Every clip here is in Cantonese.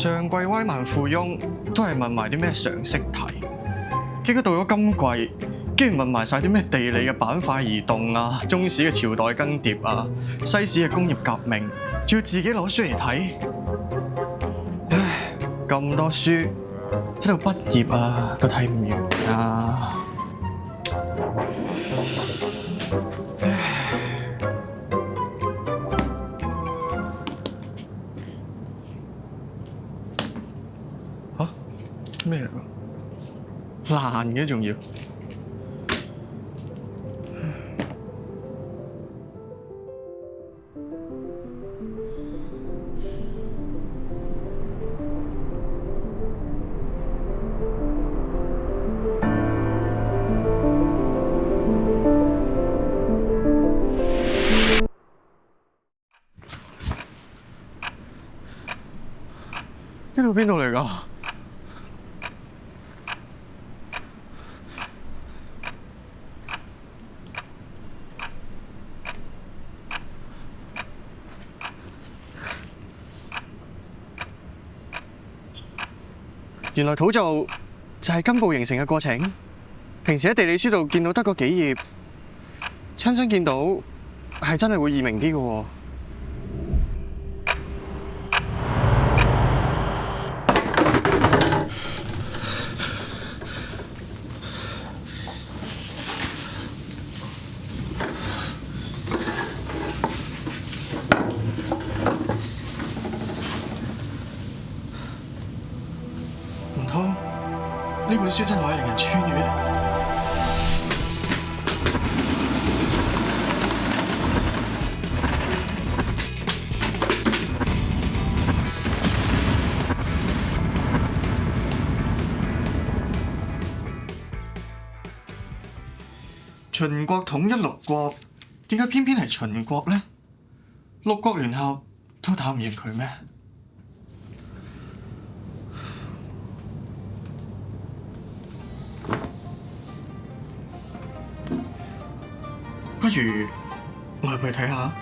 上季歪萬富翁都係問埋啲咩常識題，結果到咗今季，竟然問埋晒啲咩地理嘅板塊移動啊、中史嘅朝代更迭啊、西史嘅工業革命，仲要自己攞書嚟睇。唉，咁多書，睇到畢業啊都睇唔完啊！嚇？咩嚟㗎？爛嘅仲要。呢度邊度嚟㗎？原來土造就係根部形成嘅過程。平時喺地理書度見到得嗰幾頁，親身見到係真係會易明啲嘅喎。唔通呢本書真係可以令人穿越？秦國統一六國，點解偏偏係秦國呢？六國聯合都打唔贏佢咩？不如我入去睇下。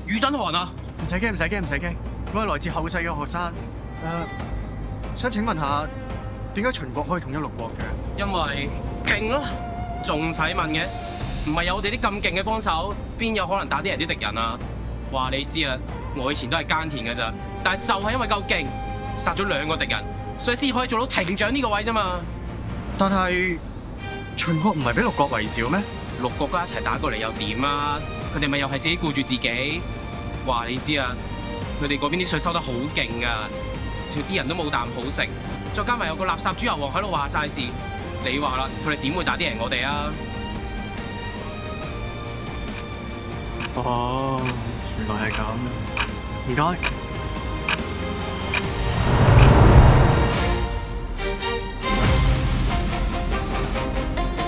余等寒啊！唔使驚，唔使驚，唔使驚，我係來自後世嘅學生。想請問下，點解秦國可以統一六國嘅？因為勁咯，仲使問嘅？唔係有我哋啲咁勁嘅幫手，邊有可能打得贏啲敵人啊？話你知啊，我以前都係耕田嘅咋，但係就係因為夠勁，殺咗2個敵人，所以先可以做到亭長呢個位啫嘛。但係秦國唔係俾六國圍剿咩？六國家一齊打過嚟又點啊？佢哋咪又係自己顧住自己。話你知啊，佢哋嗰邊啲稅收得好勁啊，仲啲人都冇啖好食，再加埋有個垃圾豬油王喺度話晒事，你話啦，佢哋點會打得贏我哋啊？哦，原來係咁，唔該。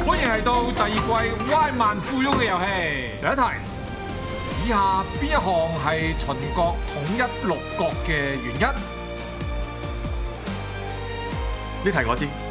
歡迎嚟到第2季歪萬富翁嘅遊戲。第一題，以下邊一項係秦國統一六國嘅原因？呢題我知。